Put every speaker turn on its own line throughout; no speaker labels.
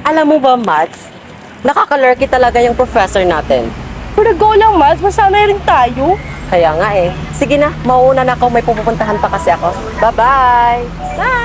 Alam mo ba, Mads? Nakakalurky talaga yung professor natin.
For the go lang, Mads. Masanay rin tayo.
Kaya nga eh. Sige na, mauuna na ako. May pupuntahan pa kasi ako. Bye-bye!
Bye!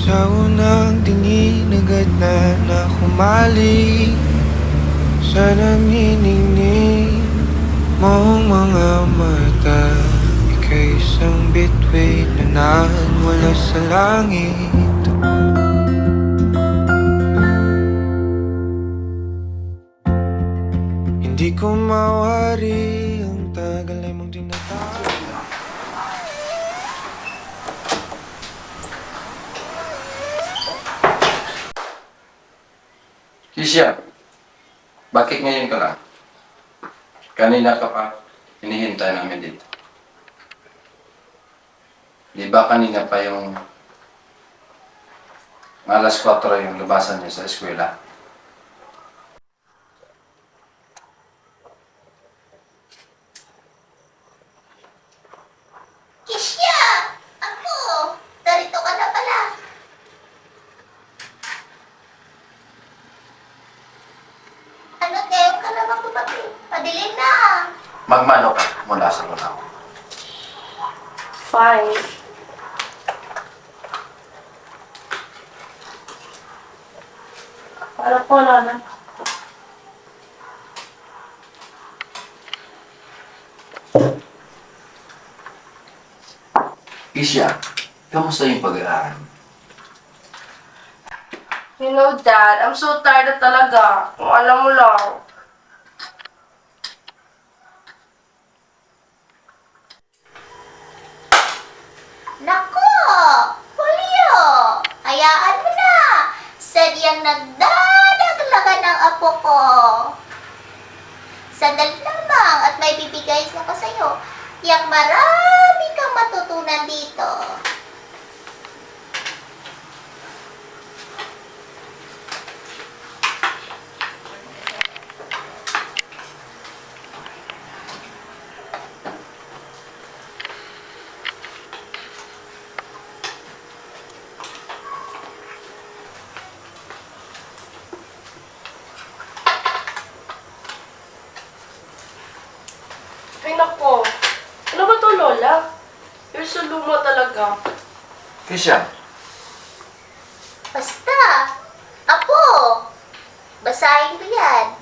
Sa unang tingin agad na humalik sa naniningning mong mga mata. Ika'y isang bituin na wala sa langit. Hindi ko mawari ang tagal ay mong tinatawag.
Kisha, bakit ngayon ka lang? Kanina ka pa, hinihintay namin dito. Di ba kanina pa yung alas 4 yung lubasan niyo sa eskwela?
Kisya! Ako! Darito ka na pala. Ano ngayon ka namang tumabi? Padilim na.
Magmano ka mula sa lunaw.
Fine. Para po, Lana.
Kisha, kamusta yung pag-aaral?
You know, Dad, I'm so tired na talaga. Kung alam mo lang.
Nako! Julio! Hayaan mo na. Sadyang nagdadaglaga ng apo ko. Sandali lamang at may bibigay ako sa'yo. Yak marami kang matutunan dito.
Ay, nako. Ano ba to, Lola? You're so luma talaga.
Kisha,
Basta, apo, basahin mo yan.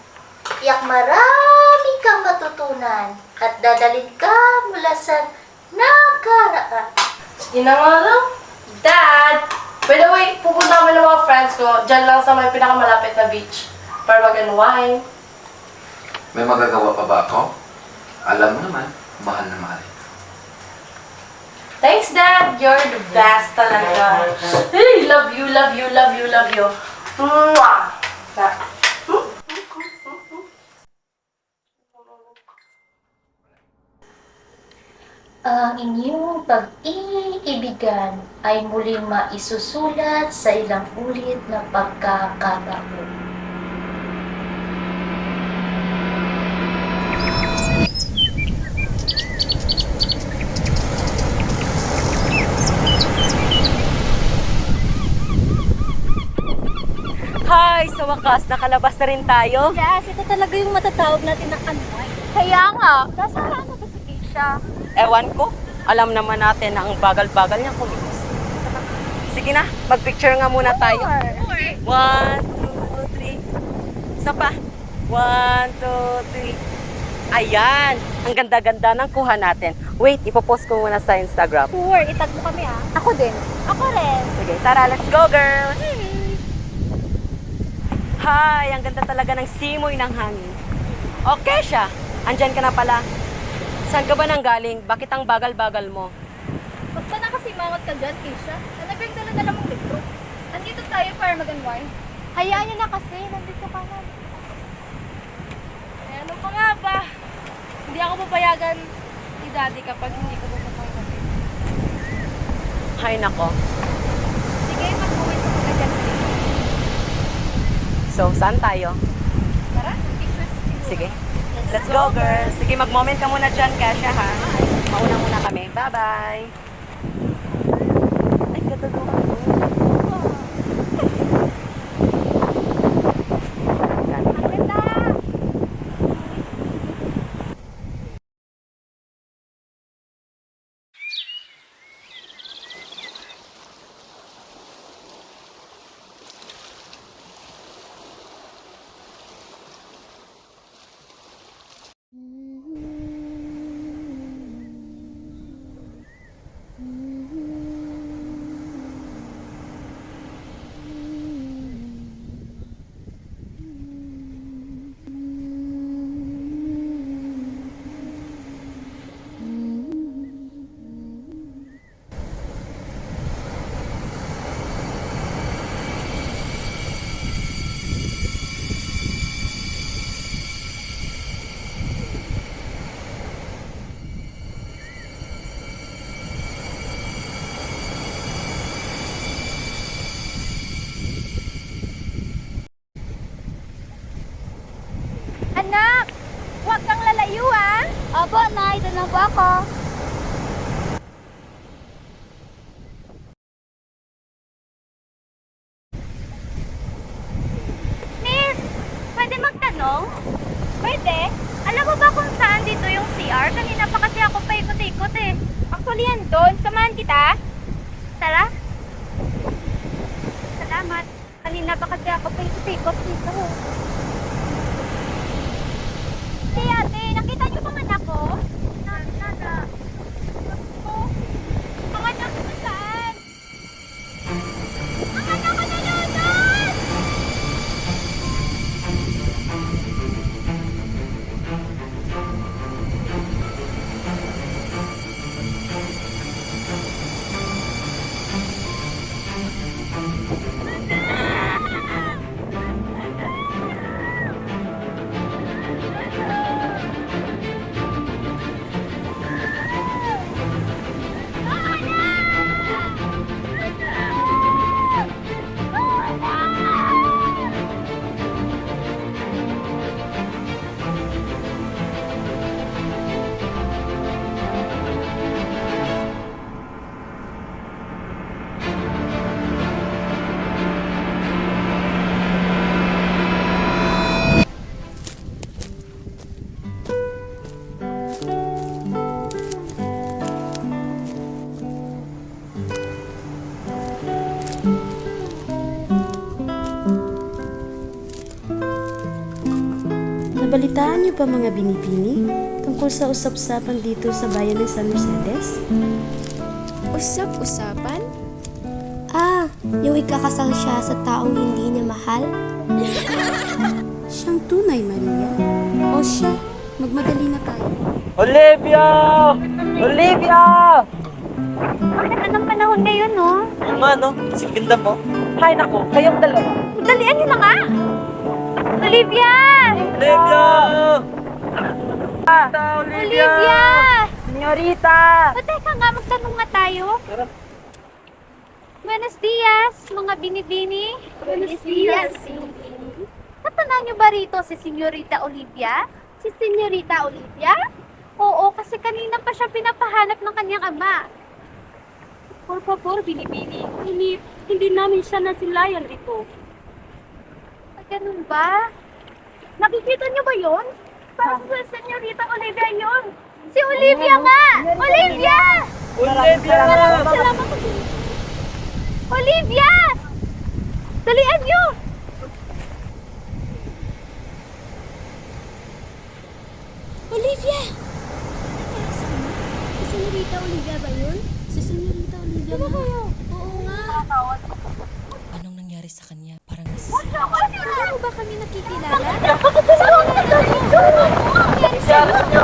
Yak marami kang matutunan at dadalhin ka mula sa nakaraan.
Sige na nga lang. Dad! By the way, pupunta kami ng mga friends ko dyan lang sa may pinakamalapit na beach para mag-unwind.
may magagawa pa ba ako? Alam mo naman, mahal na mahal.
Thanks, Dad! You're the best talaga. Hey, love you, love you, love you, love you. Mwah!
Ang inyong pag-iibigan ay muling maisusulat sa ilang ulit na pagkakataon.
Hi! Sa wakas, nakalabas na rin tayo.
Yes, ito talaga yung matatawag natin na unwind. Kaya nga, nasaan na ba si Keisha?
Ewan ko, alam naman natin na ang bagal-bagal niya kumilos. Sige na, mag-picture nga muna tayo.
Sure.
1, 2, 3. Isa pa. 1, 2, 3. Ayan! Ang ganda-ganda ng kuha natin. Wait, ipopost ko muna sa Instagram.
Sure, itag mo kami ah. Ako din. Ako rin.
Sige, tara, let's go, girls! Hi! Ang ganda talaga ng simoy ng hangin. Okay siya. Andyan ka na pala. Saan ka ba nang galing? Bakit ang bagal-bagal mo?
Huwag pa na kasi mangot ka dyan, Keisha. Nagdala mong libro. Nandito tayo para mag-unwind. Hayaan niyo na kasi. Nandito ka na.
Eh, ano pa nga ba? Hindi ako papayagan ni Daddy kapag hindi ko pupunta.
Hay nako.
Sige, mag-uwi ka dyan.
So, saan tayo?
Tara, pictures.
Sige. Let's go, girls. Sige, mag-moment ka muna dyan, Kasha, ha? Mauna muna kami. Bye-bye. Ay, ganda doon.
Anak! Huwag kang lalayo, ah! Opo, Nay. Doon lang po ako. Miss! Pwede magtanong? Pwede? Alam mo ba kung saan dito yung CR? Kanina pa kasi ako paikot-ikot eh. Actually, yan doon. Samahan kita. Tara. Salamat. Kanina pa kasi ako paikot-ikot dito. Ate, nakita niyo bang anak ko? Nana. Ang anak ko saan? Ang anak ko nanonood!
Nabalitaan niyo pa mga binibini tungkol sa usap-usapan dito sa bayan ng San Mercedes?
Usap-usapan?
Ah, yung ikakasal siya sa taong hindi niya mahal? Siyang tunay, Maria. O siya, magmadali na tayo.
Olivia! Olivia!
Bakit anong panahon ngayon, no?
Oo nga, no? Kasi ganda mo. Hay nako, kayong dalawa.
Dalian niyo na nga! Olivia!
Olivia!
Olivia!
Senyorita!
O teka nga, magtanong nga tayo. Buenos dias, mga binibini. Buenos dias. Natanaw niyo ba rito si Senyorita Olivia? Si Senyorita Olivia? Oo, kasi kanina pa siya pinapahanap ng kanyang ama. Por favor, binibini. Hindi namin siya nasilayan rito. Ganun ba? Nakikita niyo ba yon? Parang sa Senyorita Olivia yon. Si Olivia nga! Olivia!
Olivia!
Maraming salamat. Olivia! Dalian niyo!
Olivia! Si Senyorita Olivia ba yun? Si Senyorita Olivia ba? Oo nga.
Anong nangyari sa kanya? Parang
Hindi mo ba kami nakikilala? Saan ka na Ano nangyari sa'yo?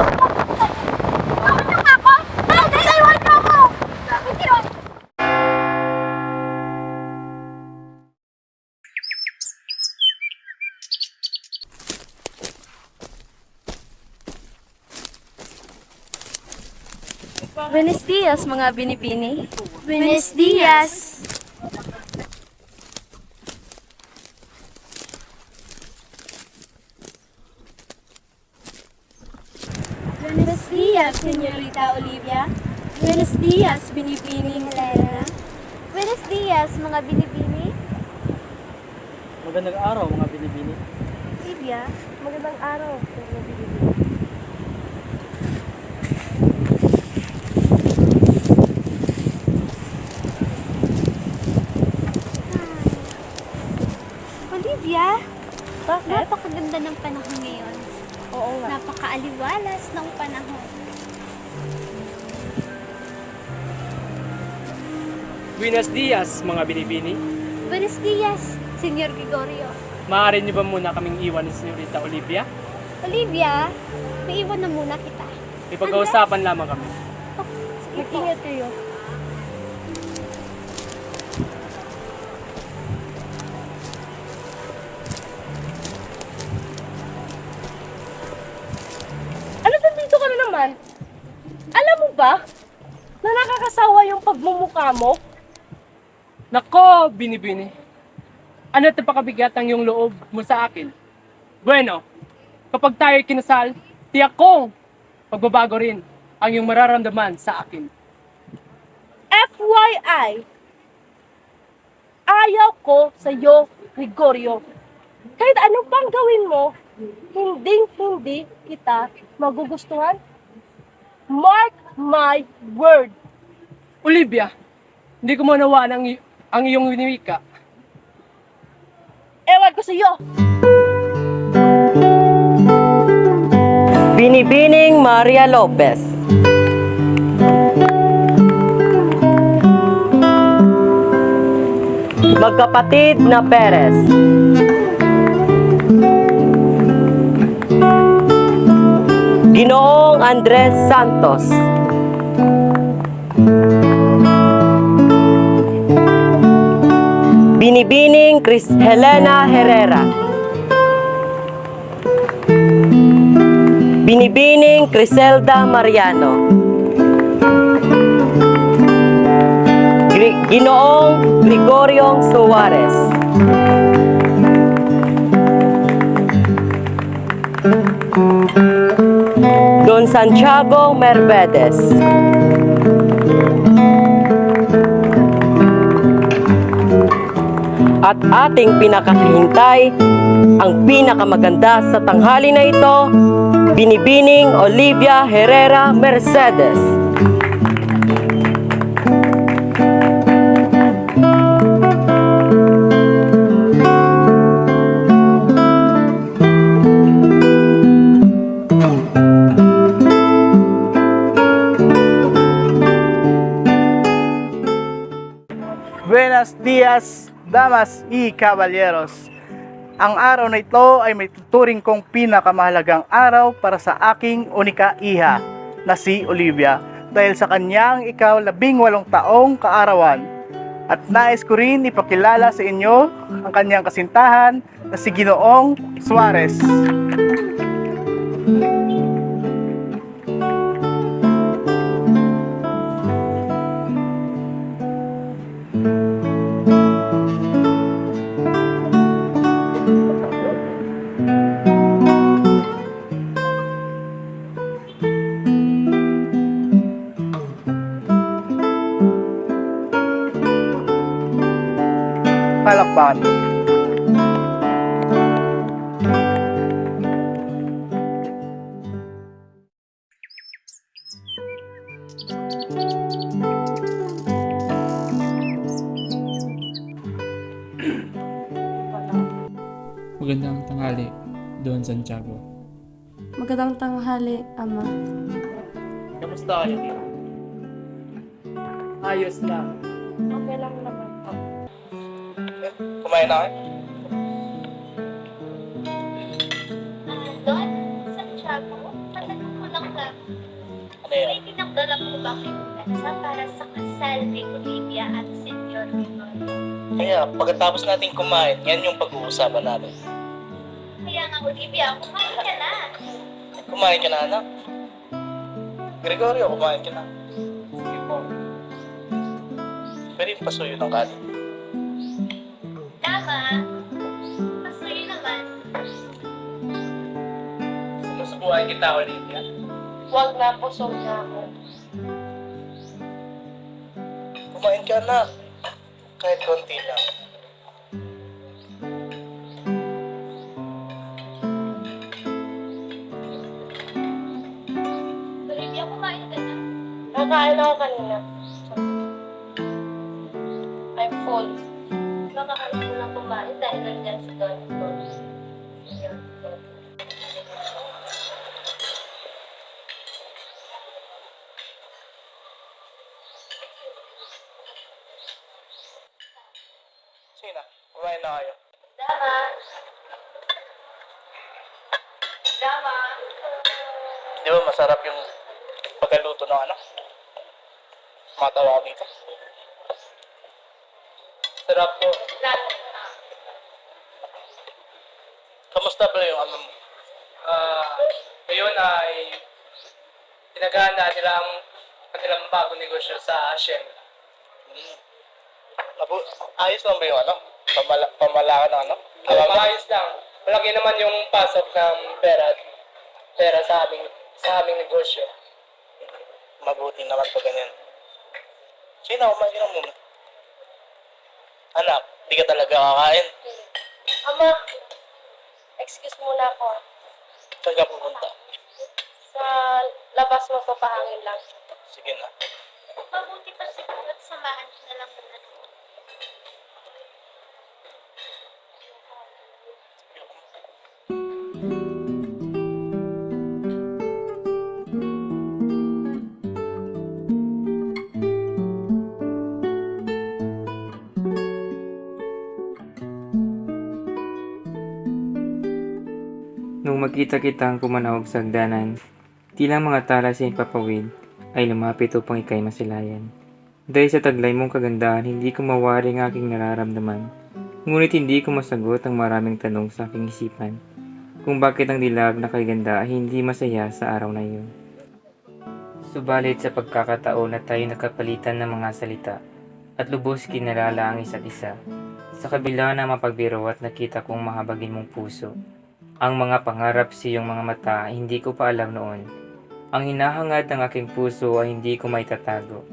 Buenos dias, mga binibini.
Buenos dias.
Buenos dias, Señorita Olivia. Buenos dias, binibining Helena.
Buenos dias, mga binibini.
Magandang araw, mga binibini.
Olivia, magandang araw. Mga binibini.
Olivia,
Bakit?
napakaganda ng panahon ngayon.
Oo nga.
Napakaaliwalas ng panahon.
Buenos dias, mga binibini.
Buenos dias, Senyor Gregorio.
Maaari niyo ba muna kaming iwan ni Señorita Olivia?
Olivia, may iwan na muna kita.
May pag-uusapan lamang kami.
Mag-ingat kayo.
Ano nandito ka na naman? Alam mo ba na nakakasawa yung pagmumukha mo?
Nako, binibini. Ano ito pakabigat ang iyong loob mo sa akin? Bueno, kapag tayo kinasal, tiyak kong pagbabago rin ang iyong mararamdaman sa akin.
FYI, ayaw ko sa'yo, Gregorio. Kahit ano pang gawin mo, hindi kita magugustuhan. Mark my word.
Olivia, hindi ko manawaan ang iyong winiwika.
Ewan ko sa'yo.
Binibining Maria Lopez. Magkapatid na Perez. Ginoong Andres Santos. Binibining Chris Helena Herrera. Binibining Criselda Mariano. Ginoong Gregorio Suarez. Don Santiago Mercedes. At ating pinakahintay, ang pinakamaganda sa tanghali na ito, Binibining Olivia Herrera Mercedes.
Buenos dias, damas y caballeros. Ang araw na ito ay may tuturing kong pinakamahalagang araw para sa aking unika iha na si Olivia dahil sa kanyang ika-18 taong kaarawan. At nais ko rin ipakilala sa inyo ang kanyang kasintahan na si Ginoong Suarez. Palakpakan.
Magandang tanghali, Don Santiago.
Magandang tanghali, Ama.
Kamusta kayo? Ayos lang.
Okay lang naman.
Kumain na kayo?
Dala po ba kayong pesa para sa kasal ni Olivia at Senyor Rita?
Kaya pagkatapos natin kumain, yan yung pag-uusapan natin.
Kaya nga, Olivia, kumain ka na.
Kumain ka na, anak? Gregorio, kumain ka na.
Sige po.
Pwede yung pasuyo ng kanin.
Tama. Pasuyo naman.
Sinusubukan kita, Olivia.
Huwag na po, sold na ako.
Kumain ka na. Kahit konti lang.
Olivia, kumain ka na.
Nakain ako kanina. I'm full.
Makakain mo lang kumain dahil nandiyan si Don.
Sige na, kumain na kayo.
Dama. Dama.
Di ba masarap yung pagkaluto ng ano? Matawa ko dito.
Sarap po.
Kamusta pala yung ama mo?
Ngayon ay pinaghahandaan nila ang kanilang bagong negosyo sa Hashem.
Ayos lang ba yung ano? Pamalakan ng ano?
Maayos lang. Malaki naman yung pasok ng pera sa aming negosyo.
Mabuti naman pag ganyan. Sige na, kumain ka na muna. Anak, di ka talaga kakain.
Ama, excuse muna ako.
Saan ka pupunta?
Sa labas magpapahangin lang.
Sige na.
Mabuti pa siguro at samahan ko na lang muna.
Nung magkita-kita ang pumanahog sa hagdanan, tilang mga tala sa ipapawid ay lumapit upang ikay masilayan. Dahil sa taglay mong kagandahan, hindi ko mawari ang aking nararamdaman. Ngunit hindi ko masagot ang maraming tanong sa aking isipan kung bakit ang dilag na kaganda ay hindi masaya sa araw na iyon. Subalit sa pagkakataon na tayo nakapalitan ng mga salita at lubos kinalala ang isa't isa, sa kabila ng mapagbiro at nakita kong mahabagin mong puso, ang mga pangarap sa iyong mga mata ay hindi ko pa alam noon. Ang hinahangad ng aking puso ay hindi ko maitatago.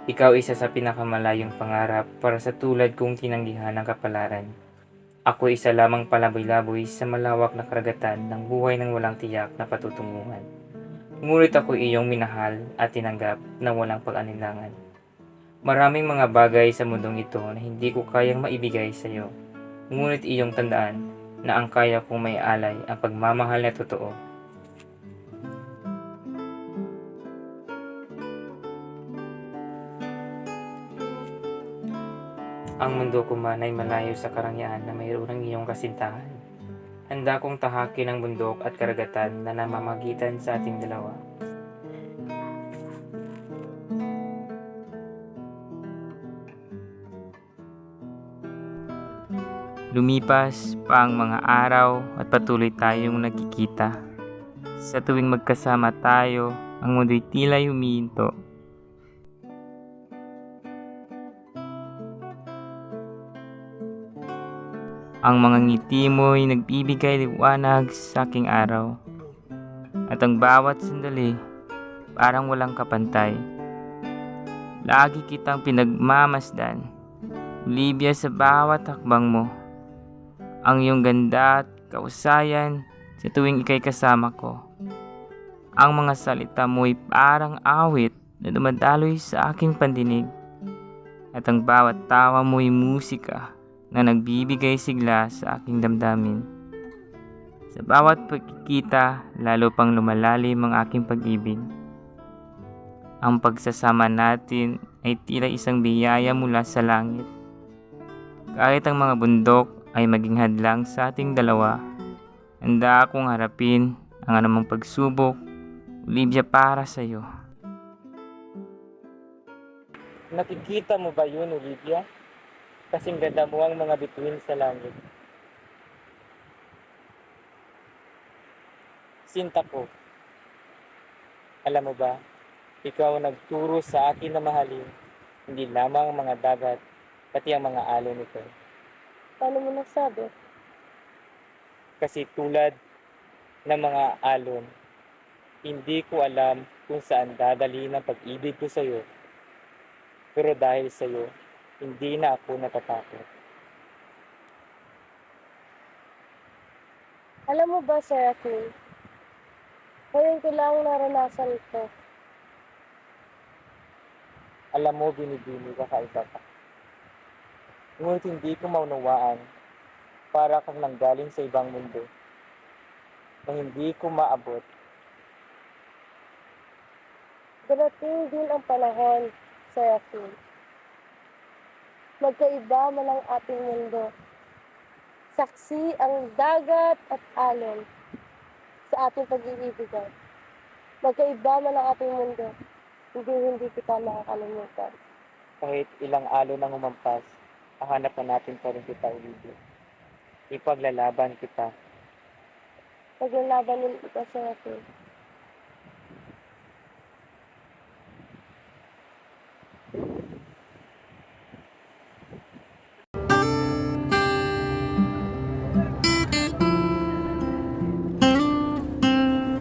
Ikaw isa sa pinakamalayong pangarap para sa tulad kong tinanggihan ng kapalaran. Ako isa lamang palaboy-laboy sa malawak na karagatan ng buhay ng walang tiyak na patutunguhan. Ngunit ako iyong minahal at tinanggap na walang pag-alinlangan. Maraming mga bagay sa mundong ito na hindi ko kayang maibigay sa iyo. Ngunit iyong tandaan na ang kaya kong may alay ang pagmamahal na totoo. Ang mundo ko man ay malayo sa karangyaan na mayroon ng iyong kasintahan. Handa kong tahakin ang bundok at karagatan na namamagitan sa ating dalawa. Lumipas pa ang mga araw at patuloy tayong nagkikita. Sa tuwing magkasama tayo, ang mundo'y tila humihinto. Ang mga ngiti mo'y nagbibigay liwanag sa aking araw. At ang bawat sandali, parang walang kapantay. Lagi kitang pinagmamasdan, Olivia, sa bawat hakbang mo. Ang iyong ganda at kausayan sa tuwing ika'y kasama ko. Ang mga salita mo'y parang awit na dumadaloy sa aking pandinig. At ang bawat tawa mo'y musika na nagbibigay sigla sa aking damdamin. Sa bawat pagkikita, lalo pang lumalalim ang aking pag-ibig. Ang pagsasama natin ay tila isang biyaya mula sa langit. Kahit ang mga bundok ay maging hadlang sa ating dalawa, handa akong harapin ang anumang pagsubok, Olivia, para sa iyo. Nakikita mo ba yun, Olivia? Kasing ganda mo ang mga bituin sa langit. Sinta ko, alam mo ba, ikaw ang nagturo sa akin na mahalin, hindi lamang ang mga dagat, pati ang mga alon nito.
Paano mo nasabi?
Kasi tulad ng mga alon, hindi ko alam kung saan dadali ng pag-ibig ko sa iyo. Pero dahil sa iyo, hindi na ako natatakot.
Alam mo ba, Seraphim, ngayon ko lang naranasan ito.
Alam mo, binibini, kakaiba ka. Ngunit hindi ko maunawaan, para kang nanggaling sa ibang mundo, na hindi ko maabot.
Darating din ang panahon, Seraphim. Magkaiba man ang ating mundo. Saksi ang dagat at alon sa ating pag-iibigan. Magkaiba man ang ating mundo, hindi kita makakalimutan.
Kahit ilang alon ang umampas, hahanap na natin pa rin kita, Olivia. Ipaglalaban kita.
Paglalaban din kita, Seraphim.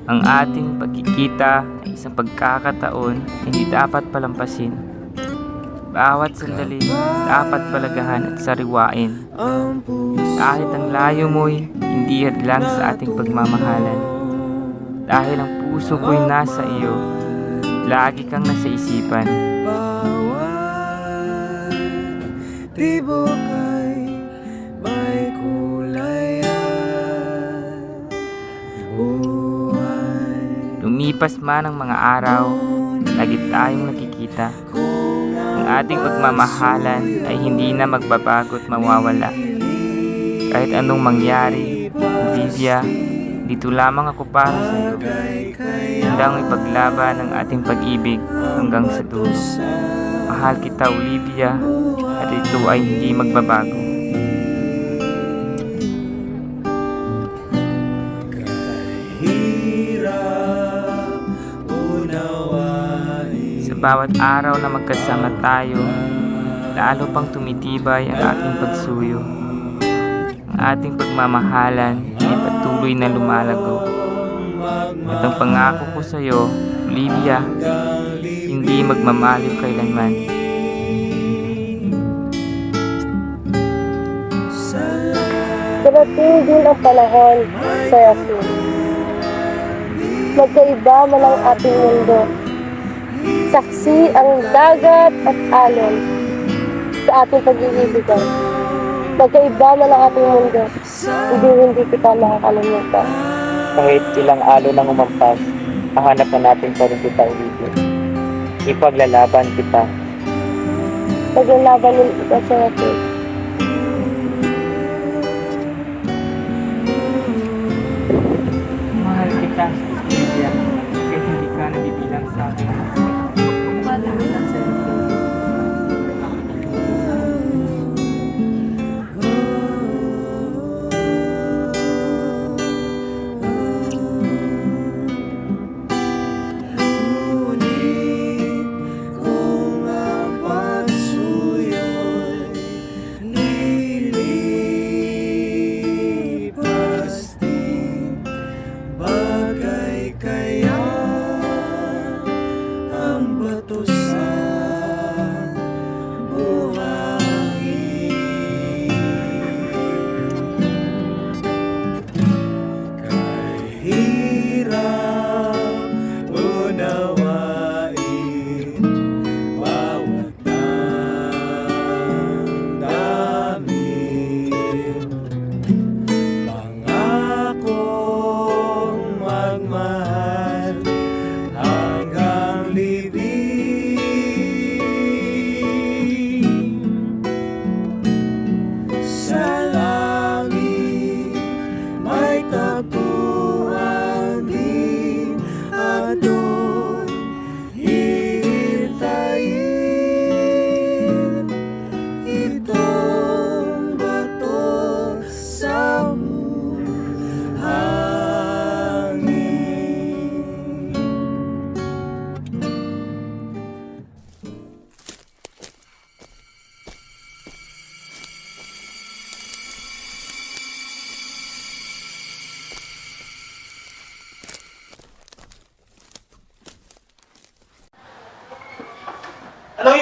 Ang ating pagkikita ay isang pagkakataon hindi dapat palampasin. Bawat sandali dapat palagahan at sariwain. Kahit ang layo mo'y hindi hadlang sa ating pagmamahalan. Dahil ang puso ko'y nasa iyo, lagi kang nasa isipan.
Tibok ay may kulay
Lumipas man ang mga araw, lagi tayong nakikita. Ang ating pagmamahalan ay hindi na magbabago at mawawala. Kahit anong mangyari, Olivia, dito lamang ako para sa iyo. Handang ipaglaban ang ating pag-ibig hanggang sa dulo. Mahal kita, Olivia, at ito ay hindi magbabago. Sa bawat araw na magkasama tayo, lalo pang tumitibay ang ating pagsuyo. Ang ating pagmamahalan ay patuloy na lumalago. At ang pangako ko sa iyo, Olivia, hindi magmamaliw kailanman.
Darating din ang panahon, Seraphim. Magkaiba man ang ating mundo. Saksi ang dagat at alon sa ating pag-iibigan. Magkaiba man ang ating mundo, hindi kita makakalimutan.
Kahit ilang alon ang umampas, hahanap na natin pa rin kita, Olivia. Ipaglalaban kita.
Paglalaban din kita, Seraphim.
Mahal kita, Olivia, kahit hindi ka nabibilang sa akin.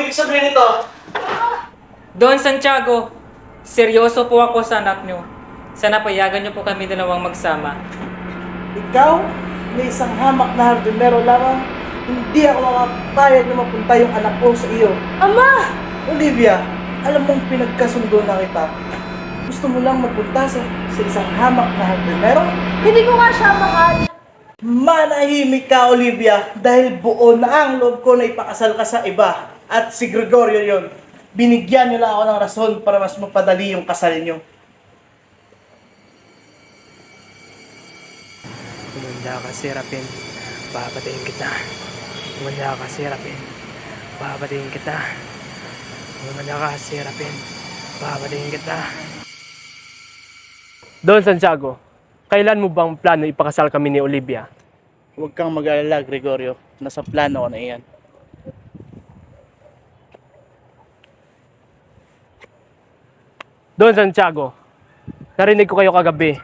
ibig sabihin nito?
Don Santiago, seryoso po ako sa anak nyo. Sana payagan nyo po kami dalawang magsama.
Ikaw, na isang hamak na hardinero lamang, hindi ako makapayag na mapunta yung anak ko sa iyo.
Ama!
Olivia, alam mong pinagkasundo na kita. Gusto mo lang mapunta sa isang hamak na hardinero?
Hindi ko nga siya mahal.
Manahimik ka, Olivia, dahil buo na ang loob ko na ipakasal ka sa iba. At si Gregorio yon. Binigyan niyo lang ako ng rason para mas mapadali yung kasal niyo.
Umanda ka, Serapin. Papatayin kita. Umanda ka, Serapin. Papatayin kita. Umanda ka, Serapin. Papatayin kita. Don Santiago, kailan mo bang plano ipakasal kami ni Olivia?
Huwag kang mag-alala, Gregorio. Nasa plano ko na iyan.
Don Santiago, narinig ko kayo kagabi.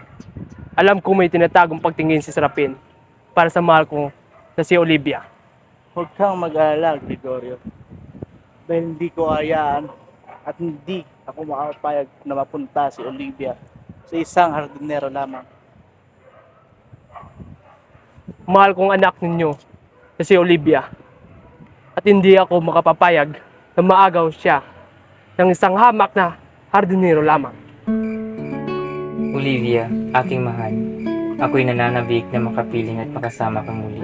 Alam ko may tinatagong pagtingin si Serapin para sa mahal ko na si Olivia.
Huwag kang mag-alala, Gregorio. Dahil hindi ko hayaan at hindi ako makapayag na mapunta si Olivia sa isang hardinero lamang.
Mahal kong anak ninyo na si Olivia. At hindi ako makapapayag na maagaw siya ng isang hamak na hardinero lamang.
Olivia, aking mahal, ako'y nananabik na makapiling at makasama ka muli.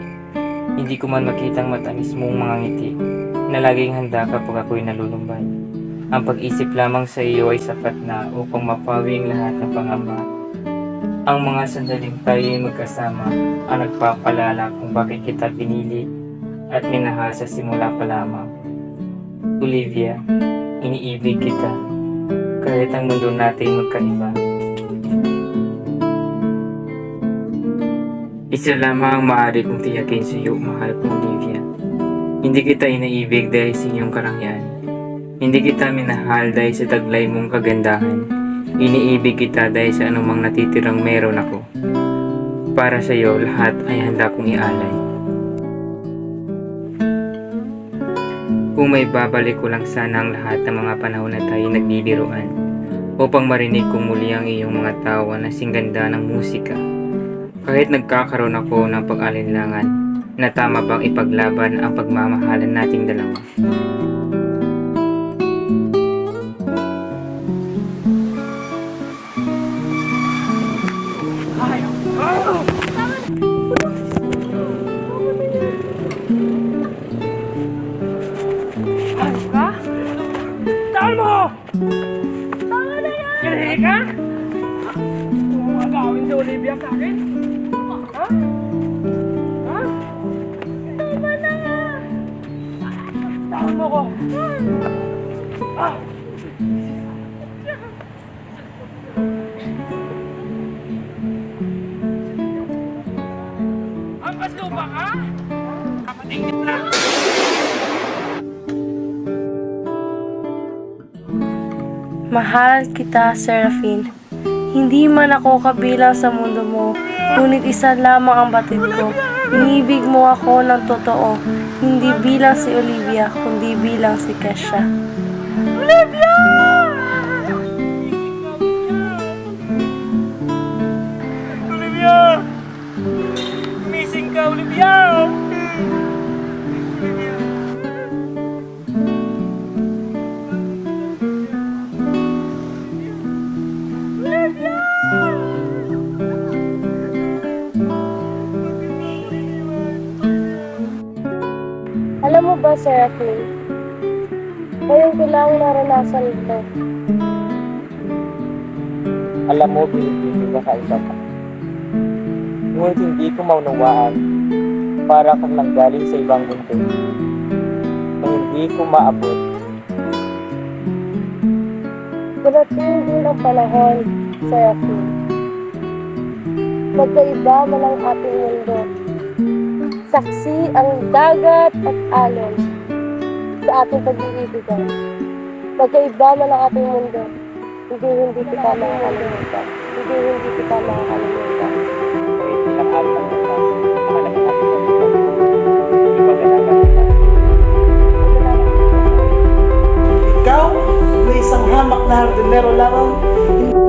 Hindi ko man makitang matamis mong mga ngiti na laging handa kapag ako'y nalulumbay. Ang pag-isip lamang sa iyo ay sapat na upang mapawi ang lahat ng pangamba. Ang mga sandaling tayo'y magkasama ang nagpapalala kung bakit kita pinili at minahal sa simula pa lamang. Olivia, iniibig kita kahit ang mundo natin magkaiba. Isa lamang ang maaari kong tiyakin sa iyo, mahal kong Olivia. Hindi kita inaibig dahil sa iyong karangyaan. Hindi kita minahal dahil sa taglay mong kagandahan. Iniibig kita dahil sa anumang natitirang meron ako. Para sa iyo, lahat ay handa kong ialay. Kung may babalik ko lang sana ang lahat ng mga panahon na tayo nagbibiruan upang marinig ko muli ang iyong mga tawa na singganda ng musika. Kahit nagkakaroon ako ng pag-alinlangan na tama bang ipaglaban ang pagmamahalan nating dalawa.
Tama mo! Tama na yan! Kinahi ka? Gusto mo magawin si Olivia sa akin? Ha? Ha? Tama na nga! Tama mo ko! Ah! Ang kaslupa ka? Kapatingin na!
Mahal kita, Serafin. Hindi man ako kabilang sa mundo mo, ngunit isa lamang ang batid ko. Inibig mo ako ng totoo, hindi bilang si Olivia, kundi bilang si Kesha. Olivia!
Olivia! Missing ka, Olivia!
Alam mo ba, Serafin, ngayon ko lang naranasan ito.
Alam mo, pinipili ka kaiba ka. Ngunit hindi ko maunawaan para kang nanggaling sa ibang mundo na hindi ko maabot.
Darating din ang panahon, Serafin. Magkaiba man ang ating mundo. Saksi ang dagat at alon sa ating pag-iibigan. Magkaiba man ang ating mundo. Hindi kita makakalimutan. Hindi kita makakalimutan.
Kahit ilang araw ng bukas, mahalaga natin ang bukas. Ipagalaban kita.
na hardinero lamang.